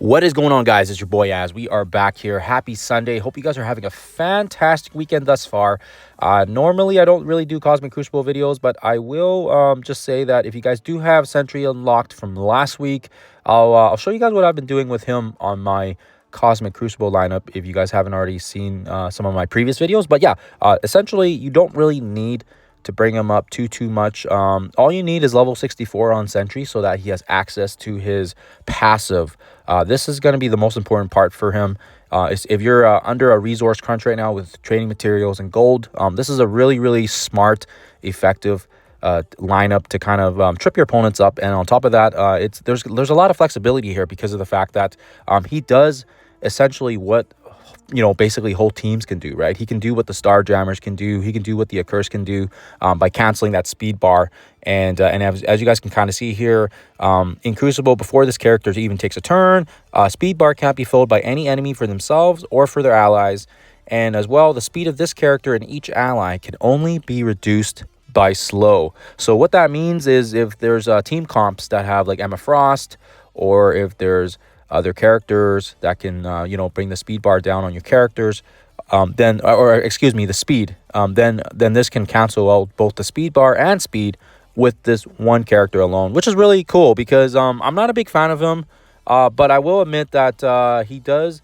What is going on, guys? It's your boy Az. We are back here. Happy Sunday. Hope you guys are having a fantastic weekend thus far. Normally, I don't really do Cosmic Crucible videos, but I will just say that if you guys do have Sentry unlocked from last week, I'll show you guys what I've been doing with him on my Cosmic Crucible lineup if you guys haven't already seen some of my previous videos. But yeah, essentially, you don't really need to bring him up too much. All you need is level 64 on Sentry so that he has access to his passive. This is going to be the most important part for him. If you're under a resource crunch right now with trading materials and gold, this is a really smart, effective lineup to kind of trip your opponents up. And on top of that, there's a lot of flexibility here because of the fact that he does essentially what basically whole teams can do, right? He can do what the Star Jammers can do. He can do what the Accursed can do by canceling that speed bar. And as you guys can kind of see here, in Crucible, before this character even takes a turn, speed bar can't be filled by any enemy for themselves or for their allies. And as well, the speed of this character and each ally can only be reduced by slow. So what that means is if there's team comps that have like Emma Frost, or if there's other characters that can bring the speed bar down on your characters, then the speed, then this can cancel out both the speed bar and speed with this one character alone, which is really cool because I'm not a big fan of him, but I will admit that he does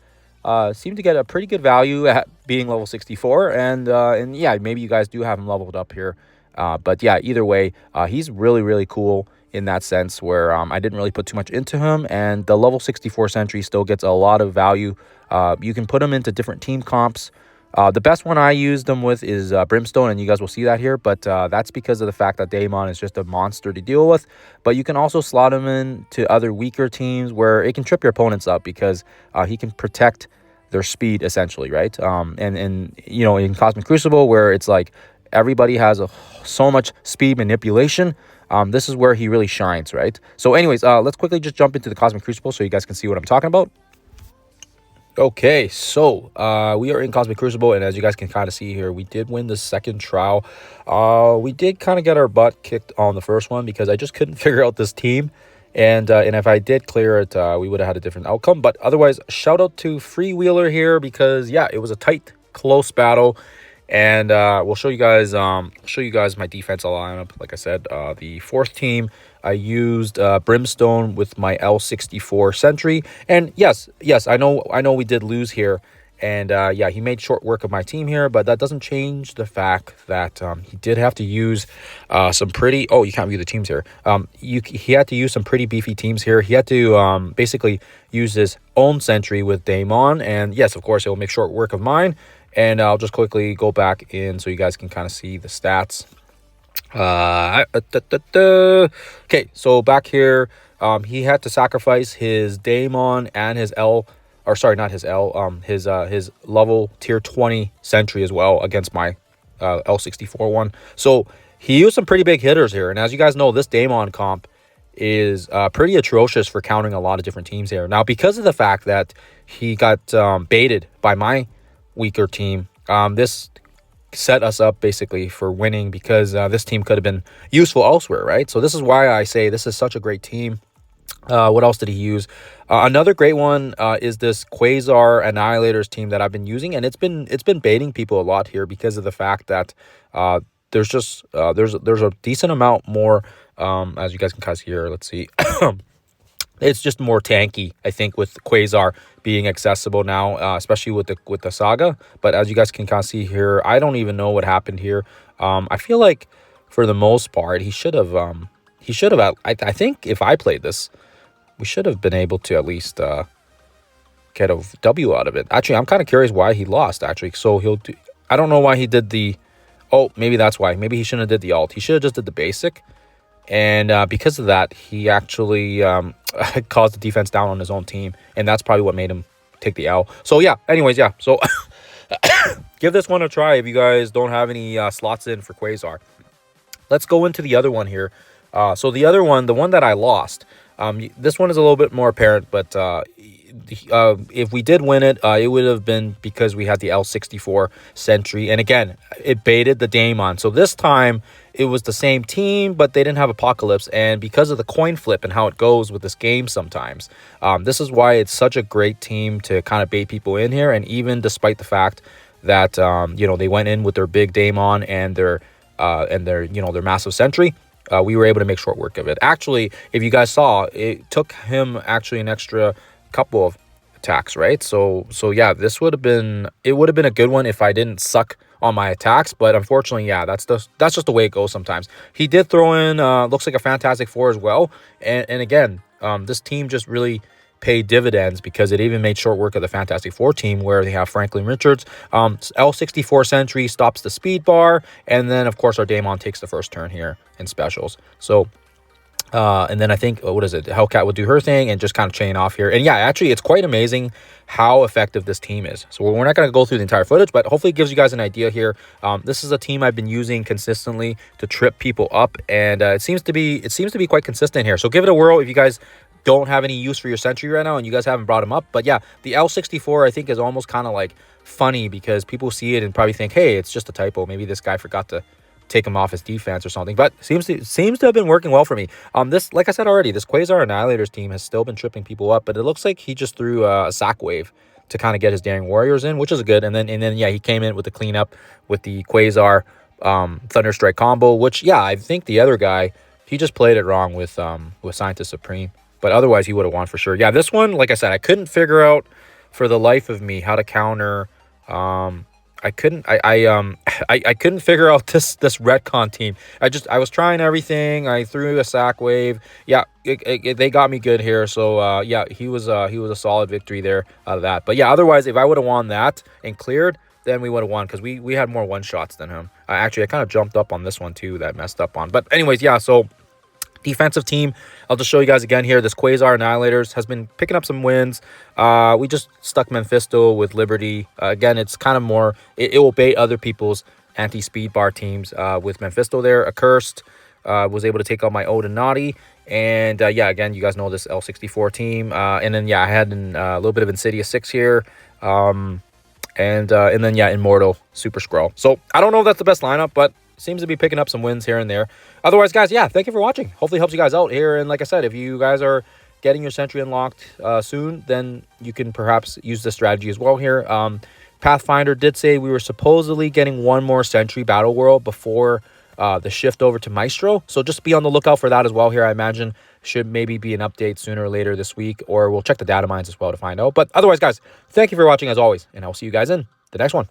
seem to get a pretty good value at being level 64, and yeah, maybe you guys do have him leveled up here, but yeah, either way, he's really cool in that sense where I didn't really put too much into him, and the level 64 Sentry still gets a lot of value. You can put him into different team comps. The best one I used them with is Brimstone, and you guys will see that here, but that's because of the fact that Daemon is just a monster to deal with. But you can also slot him in to other weaker teams where it can trip your opponents up because he can protect their speed essentially, right? And in Cosmic Crucible, where it's like everybody has so much speed manipulation, this is where he really shines, right? So anyways, let's quickly just jump into the Cosmic Crucible so you guys can see what I'm talking about. Okay, so we are in Cosmic Crucible, and as you guys can kind of see here, we did win the second trial. We did kind of get our butt kicked on the first one because I just couldn't figure out this team. And if I did clear it, we would have had a different outcome. But otherwise, shout out to Freewheeler here because, yeah, it was a tight, close battle. And we'll show you guys my defense lineup. Like I said, the fourth team, I used Brimstone with my L64 Sentry. And yes, I know we did lose here. And yeah, he made short work of my team here, but that doesn't change the fact that he did have to use some pretty... Oh, you can't view the teams here. He had to use some pretty beefy teams here. He had to basically use his own Sentry with Daemon. And yes, of course, it will make short work of mine. And I'll just quickly go back in so you guys can kind of see the stats. Okay, so back here, he had to sacrifice his Daemon and his his level tier 20 Sentry as well against my L64 one. So he used some pretty big hitters here. And as you guys know, this Daemon comp is pretty atrocious for countering a lot of different teams here. Now, because of the fact that he got baited by my weaker team, this set us up basically for winning because this team could have been useful elsewhere, right? So this is why I say this is such a great team. What else did he use? Another great one is this Quasar Annihilators team that I've been using, and it's been baiting people a lot here because of the fact that there's a decent amount more, as you guys can kind of see here. Let's see. It's just more tanky, I think, with Quasar being accessible now, especially with the Saga. But as you guys can kind of see here, I don't even know what happened here. I feel like for the most part, he should have. I think if I played this, we should have been able to at least get a W out of it. Actually, I'm kind of curious why he lost. Actually, so I don't know why he did the. Oh, maybe that's why. Maybe he shouldn't have did the alt. He should have just did the basic. And because of that, he actually caused the defense down on his own team. And that's probably what made him take the L. So, yeah. Anyways, yeah. So, give this one a try if you guys don't have any slots in for Quasar. Let's go into the other one here. So, the other one, the one that I lost, This one is a little bit more apparent, but if we did win it, it would have been because we had the L64 Sentry. And again, it baited the Daemon. So this time it was the same team, but they didn't have Apocalypse. And because of the coin flip and how it goes with this game sometimes, this is why it's such a great team to kind of bait people in here. And even despite the fact that, you know, they went in with their big Daemon and their you know, their massive Sentry, we were able to make short work of it. Actually, if you guys saw, it took him actually an extra couple of attacks, right? So yeah, this would have been, it would have been a good one if I didn't suck on my attacks, but unfortunately, yeah, that's just the way it goes sometimes. He did throw in looks like a Fantastic Four as well, and again, this team just really paid dividends because it even made short work of the Fantastic Four team where they have Franklin Richards. L64 Sentry stops the speed bar, and then of course our Daemon takes the first turn here in specials. So and then I think, what is it? Hellcat would do her thing and just kind of chain off here. And yeah, actually, it's quite amazing how effective this team is. So we're not going to go through the entire footage, but hopefully it gives you guys an idea here. This is a team I've been using consistently to trip people up, and it seems to be quite consistent here. So give it a whirl if you guys don't have any use for your Sentry right now and you guys haven't brought him up. But yeah, the L64 I think is almost kind of like funny because people see it and probably think, hey, it's just a typo. Maybe this guy forgot to take him off his defense or something, but seems to have been working well for me. This, like I said already, this Quasar Annihilators team has still been tripping people up, but it looks like he just threw a sack wave to kind of get his Daring Warriors in, which is good. And then yeah, he came in with the cleanup with the Quasar Thunderstrike combo, which yeah, I think the other guy, he just played it wrong with Scientist Supreme, but otherwise he would have won for sure. Yeah, this one, like I said, I couldn't figure out for the life of me how to counter I couldn't figure out this retcon team. I was trying everything. I threw a sack wave. Yeah, they got me good here. So yeah, he was a solid victory there out of that. But yeah, otherwise, if I would have won that and cleared, then we would have won because we had more one shots than him. Actually, I kind of jumped up on this one too that I messed up on. But anyways, yeah. So defensive team, I'll just show you guys again here. This Quasar Annihilators has been picking up some wins. We just stuck Mephisto with Liberty. Again, it's kind of more, it will bait other people's anti-speed bar teams with Mephisto there. Accursed was able to take out my Odin Naughty. And yeah, again, you guys know this L64 team. And then yeah, I had a little bit of Insidious 6 here. And then yeah, Immortal Super Scroll. So I don't know if that's the best lineup, but seems to be picking up some wins here and there. Otherwise, guys, yeah, thank you for watching. Hopefully it helps you guys out here. And like I said, if you guys are getting your Sentry unlocked soon, then you can perhaps use this strategy as well here. Pathfinder did say we were supposedly getting one more Sentry Battle World before the shift over to Maestro. So just be on the lookout for that as well here. I imagine should maybe be an update sooner or later this week, or we'll check the data mines as well to find out. But otherwise, guys, thank you for watching as always, and I'll see you guys in the next one.